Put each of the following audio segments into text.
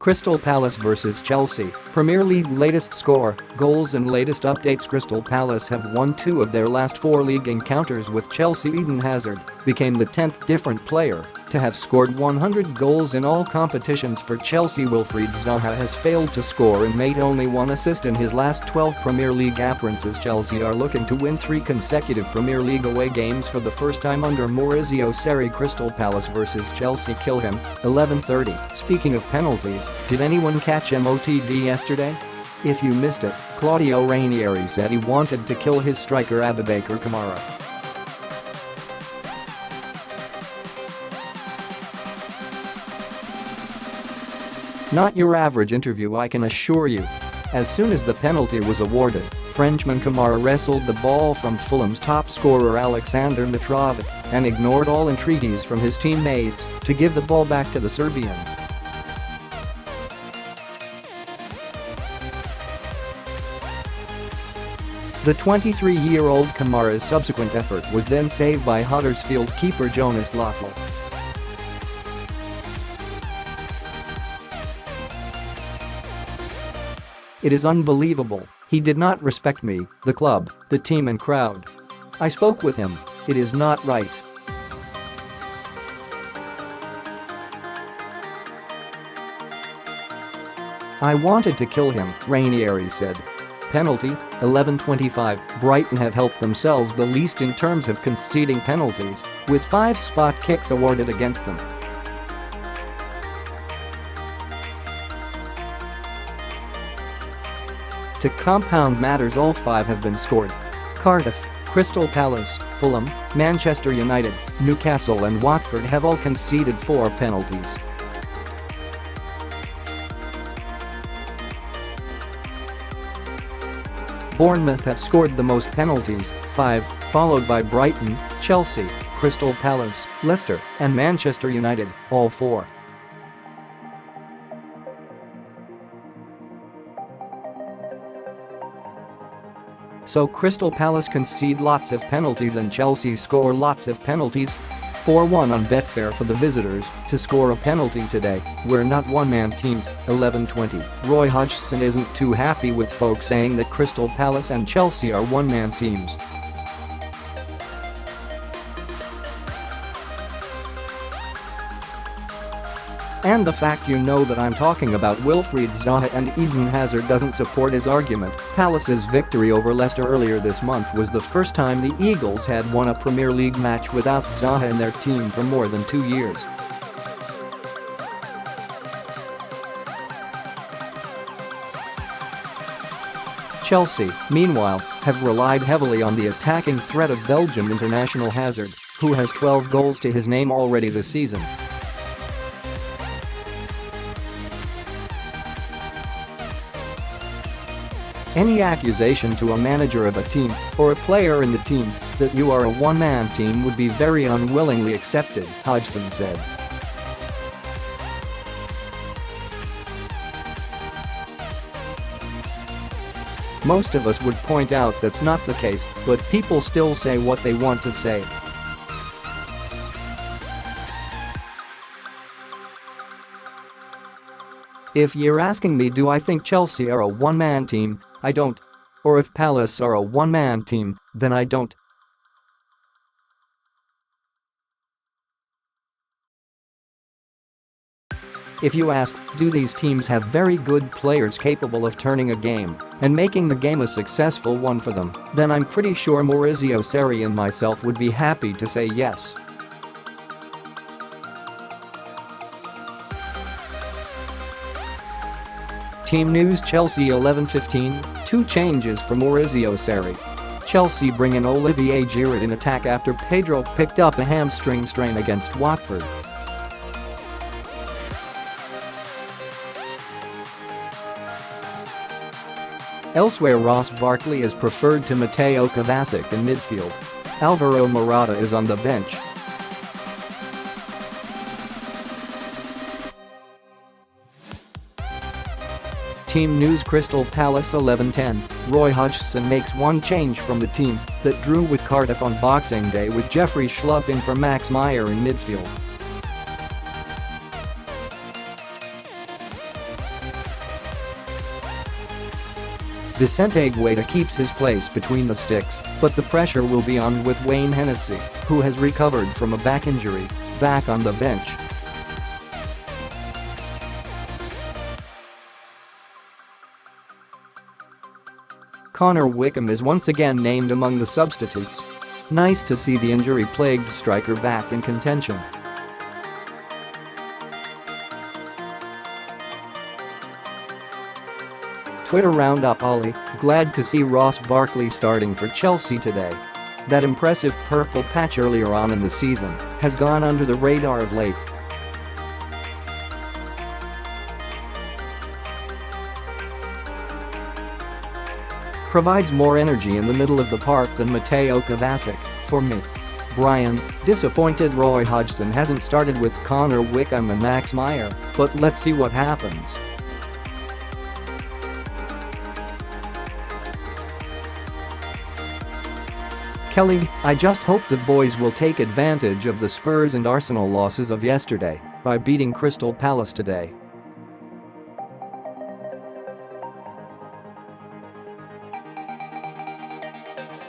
Crystal Palace vs Chelsea, Premier League latest score, goals and latest updates. Crystal Palace have won 2 of their last 4 league encounters with ChelseaEden Hazard, became the 10th different player to have scored 100 goals in all competitions for Chelsea. Wilfried Zaha has failed to score and made only 1 assist in his last 12 Premier League appearances. Chelsea are looking to win 3 consecutive Premier League away games for the first time under Maurizio Sarri. Crystal Palace vs Chelsea, Fulham, 11:30. Speaking of penalties, did anyone catch MOTD yesterday? If you missed it, Claudio Ranieri said he wanted to kill his striker Aboubakar Kamara. Not your average interview, I can assure you. As soon as the penalty was awarded, Frenchman Kamara wrestled the ball from Fulham's top scorer Aleksandar Mitrovic and ignored all entreaties from his teammates to give the ball back to the Serbian. The 23-year-old Kamara's subsequent effort was then saved by Huddersfield keeper Jonas Lossl. It is unbelievable, he did not respect me, the club, the team and crowd. I spoke with him, it is not right. I wanted to kill him, Ranieri said. Penalty, 11:25, Brighton have helped themselves the least in terms of conceding penalties, with 5 spot kicks awarded against them. To compound matters, all 5 have been scored. Cardiff, Crystal Palace, Fulham, Manchester United, Newcastle and Watford have all conceded 4 penalties. Bournemouth have scored the most penalties, 5, followed by Brighton, Chelsea, Crystal Palace, Leicester and Manchester United, all 4. So Crystal Palace concede lots of penalties and Chelsea score lots of penalties. 4-1 on Betfair for the visitors to score a penalty today. We're not one-man teams, 11:20. Roy Hodgson isn't too happy with folks saying that Crystal Palace and Chelsea are one-man teams. And the fact you know that I'm talking about Wilfried Zaha and Eden Hazard doesn't support his argument. Palace's victory over Leicester earlier this month was the first time the Eagles had won a Premier League match without Zaha in their team for more than 2 years. Chelsea, meanwhile, have relied heavily on the attacking threat of Belgium international Hazard, who has 12 goals to his name already this season. Any accusation to a manager of a team or a player in the team that you are a one-man team would be very unwillingly accepted, Hodgson said. Most of us would point out that's not the case, but people still say what they want to say. If you're asking me, do I think Chelsea are a one-man team, I don't. Or if Palace are a one-man team, then I don't. If you ask, do these teams have very good players capable of turning a game and making the game a successful one for them, then I'm pretty sure Maurizio Sarri and myself would be happy to say yes. Team news: Chelsea 11:15, 2 changes for Maurizio Sarri. Chelsea bring in Olivier Giroud in attack after Pedro picked up a hamstring strain against Watford. Elsewhere, Ross Barkley is preferred to Mateo Kovacic in midfield. Alvaro Morata is on the bench. Team news: Crystal Palace 11:10, Roy Hodgson makes 1 change from the team that drew with Cardiff on Boxing Day, with Jeffrey Schlupp in for Max Meyer in midfield. Vicente Guaita keeps his place between the sticks, but the pressure will be on with Wayne Hennessy, who has recovered from a back injury, back on the bench. Connor Wickham is once again named among the substitutes. Nice to see the injury-plagued striker back in contention. Twitter roundup: Ollie, glad to see Ross Barkley starting for Chelsea today. That impressive purple patch earlier on in the season has gone under the radar of late. Provides more energy in the middle of the park than Mateo Kovacic, for me. Brian, disappointed Roy Hodgson hasn't started with Connor Wickham and Max Meyer, but let's see what happens. Kelly, I just hope the boys will take advantage of the Spurs and Arsenal losses of yesterday by beating Crystal Palace today.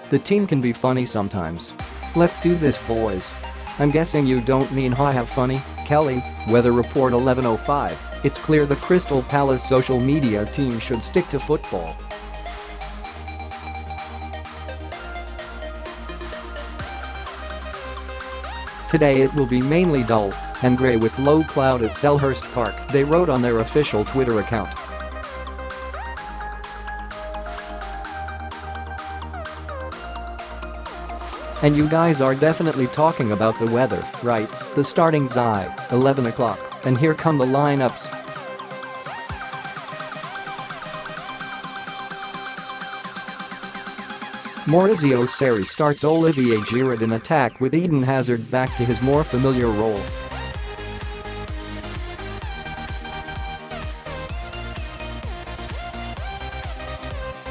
The team can be funny sometimes. Let's do this, boys. I'm guessing you don't mean "hi, have funny," Kelly. Weather report 11:05. It's clear the Crystal Palace social media team should stick to football. Today it will be mainly dull and grey with low cloud at Selhurst Park, they wrote on their official Twitter account. And you guys are definitely talking about the weather, right? The starting's 11 o'clock, and here come the lineups. Maurizio Sarri starts Olivier Giroud in attack with Eden Hazard back to his more familiar role.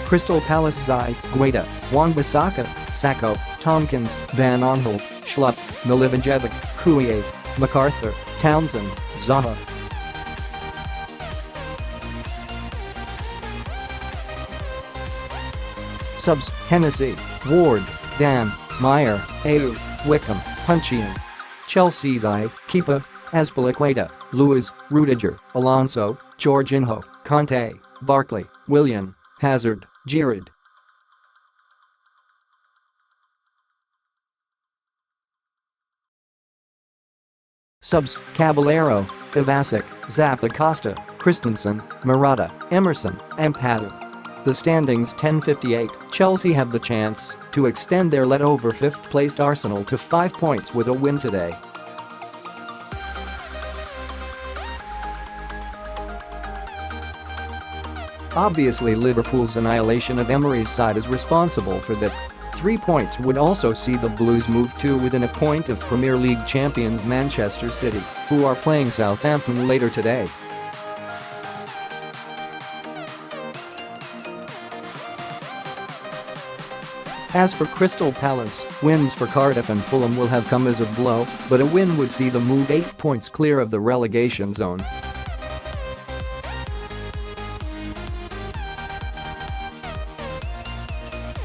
Crystal Palace: Zai, Guaita, Wan-Bissaka, Sacco, Tompkins, Van Aanholt, Schlupp, Milivojevic, Kouyaté, MacArthur, Townsend, Zaha. Subs: Hennessy, Ward, Dan, Meyer, Ayew, Wickham, Puncheon. Chelsea's Kepa, Azpilicueta, Luiz, Rudiger, Alonso, Jorginho, Conte, Barkley, Willian, Hazard, Giroud. Subs: Caballero, Kovacic, Zappacosta, Christensen, Murata, Emerson, Ampadu. The standings 10:58, Chelsea have the chance to extend their lead over fifth-placed Arsenal to 5 points with a win today. Obviously, Liverpool's annihilation of Emery's side is responsible for that. 3 points would also see the Blues move to within a point of Premier League champions Manchester City, who are playing Southampton later today. As for Crystal Palace, wins for Cardiff and Fulham will have come as a blow, but a win would see them move 8 points clear of the relegation zone.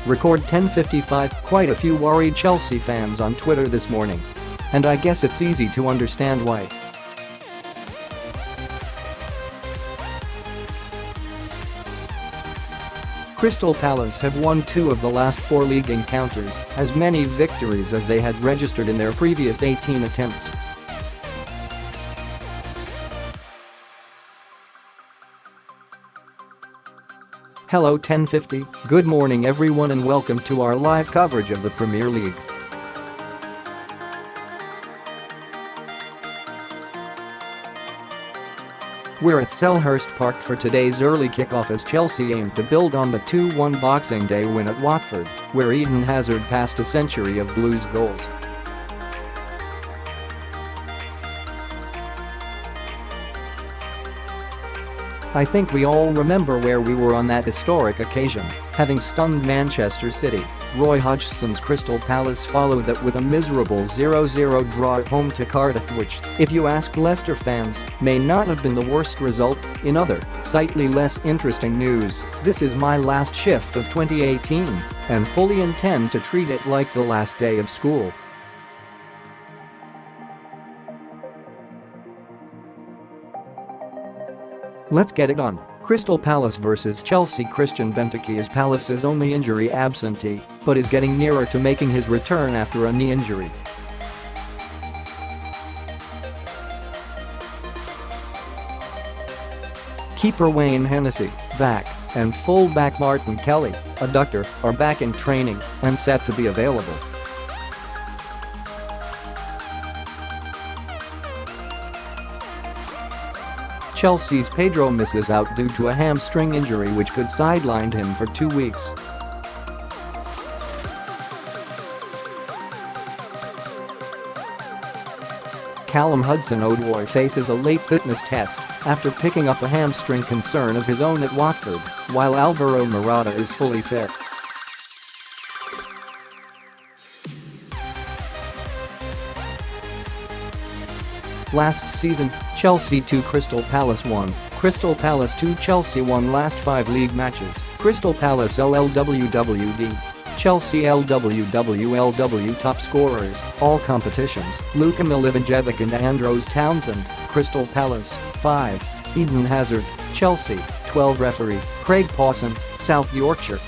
Record 10:55, quite a few worried Chelsea fans on Twitter this morning. And I guess it's easy to understand why. Crystal Palace have won 2 of the last 4 league encounters, as many victories as they had registered in their previous 18 attempts. Hello 1050, good morning everyone and welcome to our live coverage of the Premier League. We're at Selhurst Park for today's early kickoff as Chelsea aim to build on the 2-1 Boxing Day win at Watford, where Eden Hazard passed a century of Blues goals. I think we all remember where we were on that historic occasion, having stunned Manchester City Roy Hodgson's Crystal Palace followed that with a miserable 0-0 draw at home to Cardiff, which, if you ask Leicester fans, may not have been the worst result. In other, slightly less interesting news, this is my last shift of 2018, and fully intend to treat it like the last day of school. Let's get it on. Crystal Palace vs Chelsea. Christian Benteke is Palace's only injury absentee, but is getting nearer to making his return after a knee injury. Keeper Wayne Hennessy, back, and full-back Martin Kelly, adductor, are back in training and set to be available. Chelsea's Pedro misses out due to a hamstring injury which could sideline him for 2 weeks. Callum Hudson-Odoi faces a late fitness test after picking up a hamstring concern of his own at Watford, while Alvaro Morata is fully fit. Last season, Chelsea 2 Crystal Palace 1, Crystal Palace 2 Chelsea won last 5 league matches, Crystal Palace LLWWD. Chelsea LWWLW top scorers, all competitions, Luka Milivojevic and Andros Townsend, Crystal Palace, 5, Eden Hazard, Chelsea, 12 referee, Craig Pawson, South Yorkshire.